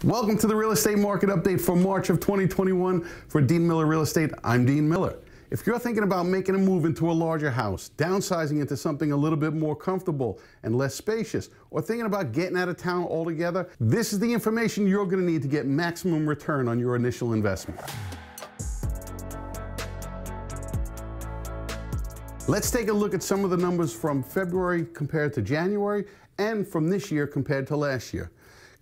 Welcome to the Real Estate Market Update for March of 2021 for Dean Miller Real Estate. I'm Dean Miller. If you're thinking about making a move into a larger house, downsizing into something a little bit more comfortable and less spacious, or thinking about getting out of town altogether, this is the information you're going to need to get maximum return on your initial investment. Let's take a look at some of the numbers from February compared to January and from this year compared to last year.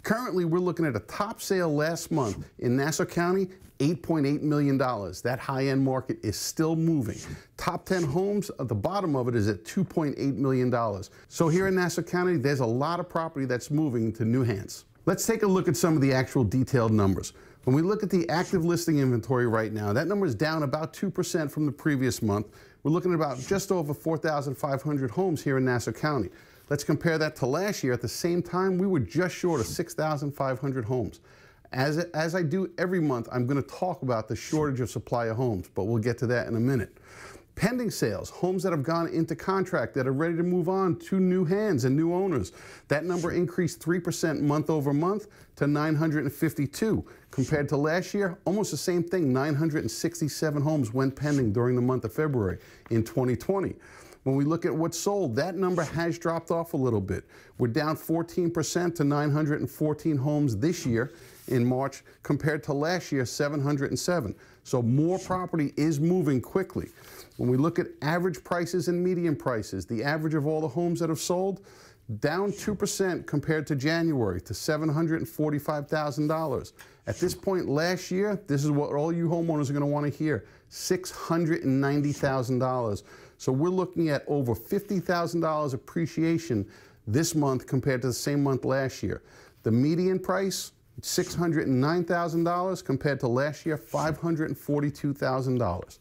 Currently, we're looking at a top sale last month in Nassau County, $8.8 million. That high-end market is still moving. Top 10 homes, at the bottom of it is at $2.8 million. So here in Nassau County, there's a lot of property that's moving to new hands. Let's take a look at some of the actual detailed numbers. When we look at the active listing inventory right now, that number is down about 2% from the previous month. We're looking at about just over 4,500 homes here in Nassau County. Let's compare that to last year. At the same time, we were just short of 6,500 homes. As I do every month, I'm going to talk about the shortage of supply of homes, but we'll get to that in a minute. Pending sales, homes that have gone into contract that are ready to move on to new hands and new owners. That number increased 3% month over month to 952. Compared to last year, almost the same thing, 967 homes went pending during the month of February in 2020. When we look at what's sold, that number has dropped off a little bit. We're down 14% to 914 homes this year in March compared to last year, 707. So more property is moving quickly. When we look at average prices and median prices, the average of all the homes that have sold, down 2% compared to January to $745,000. At this point last year, this is what all you homeowners are going to want to hear, $690,000. So we're looking at over $50,000 appreciation this month compared to the same month last year. The median price, $609,000 compared to last year, $542,000.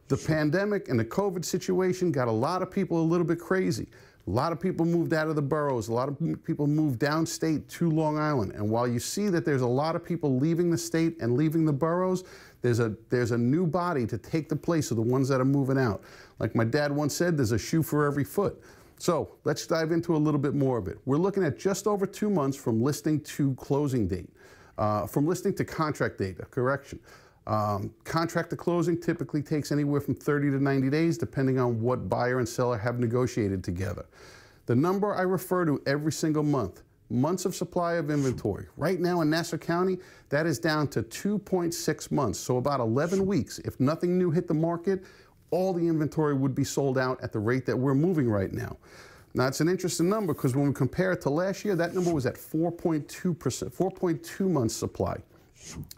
The pandemic and the COVID situation got a lot of people a little bit crazy. A lot of people moved out of the boroughs. A lot of people moved downstate to Long Island. And while you see that there's a lot of people leaving the state and leaving the boroughs, there's a new body to take the place of the ones that are moving out. Like my dad once said, there's a shoe for every foot. So let's dive into a little bit more of it. We're looking at just over 2 months from listing to closing date, from listing to contract date, correction. Contract to closing typically takes anywhere from 30 to 90 days, depending on what buyer and seller have negotiated together. The number I refer to every single month, months of supply of inventory. Right now in Nassau County, that is down to 2.6 months, so about 11 weeks. If nothing new hit the market, all the inventory would be sold out at the rate that we're moving right now. Now, it's an interesting number because when we compare it to last year, that number was at 4.2%, 4.2 months supply.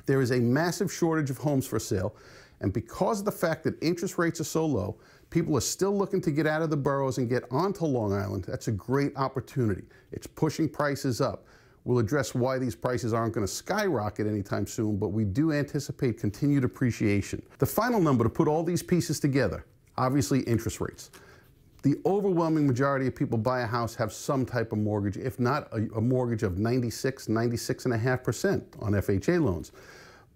There is a massive shortage of homes for sale, and because of the fact that interest rates are so low, people are still looking to get out of the boroughs and get onto Long Island. That's a great opportunity. It's pushing prices up. We'll address why these prices aren't going to skyrocket anytime soon, but we do anticipate continued appreciation. The final number to put all these pieces together, obviously interest rates. The overwhelming majority of people buy a house have some type of mortgage, if not a mortgage of 96.5% on FHA loans.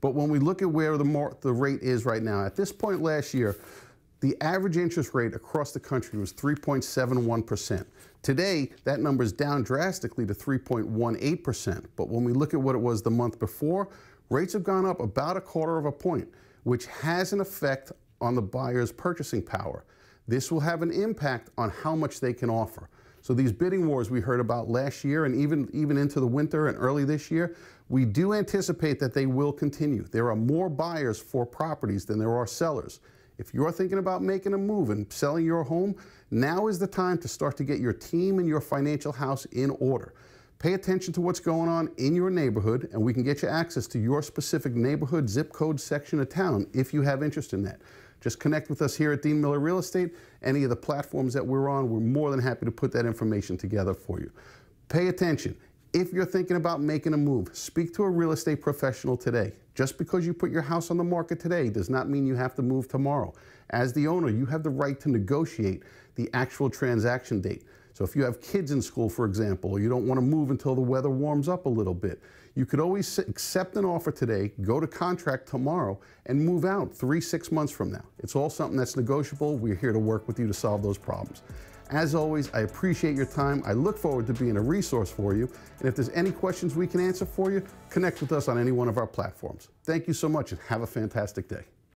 But when we look at where the rate is right now, at this point last year, the average interest rate across the country was 3.71%. Today, that number is down drastically to 3.18%. But when we look at what it was the month before, rates have gone up about 1/4 point, which has an effect on the buyer's purchasing power. This will have an impact on how much they can offer. So these bidding wars we heard about last year and even into the winter and early this year, we do anticipate that they will continue. There are more buyers for properties than there are sellers. If you're thinking about making a move and selling your home, now is the time to start to get your team and your financial house in order. Pay attention to what's going on in your neighborhood, and we can get you access to your specific neighborhood, zip code section of town if you have interest in that. Just connect with us here at Dean Miller Real Estate. Any of the platforms that we're on, we're more than happy to put that information together for you. Pay attention. If you're thinking about making a move, speak to a real estate professional today. Just because you put your house on the market today does not mean you have to move tomorrow. As the owner, you have the right to negotiate the actual transaction date. So if you have kids in school, for example, or you don't want to move until the weather warms up a little bit, you could always accept an offer today, go to contract tomorrow, and move out 3-6 months from now. It's all something that's negotiable. We're here to work with you to solve those problems. As always, I appreciate your time. I look forward to being a resource for you. And if there's any questions we can answer for you, connect with us on any one of our platforms. Thank you so much and have a fantastic day.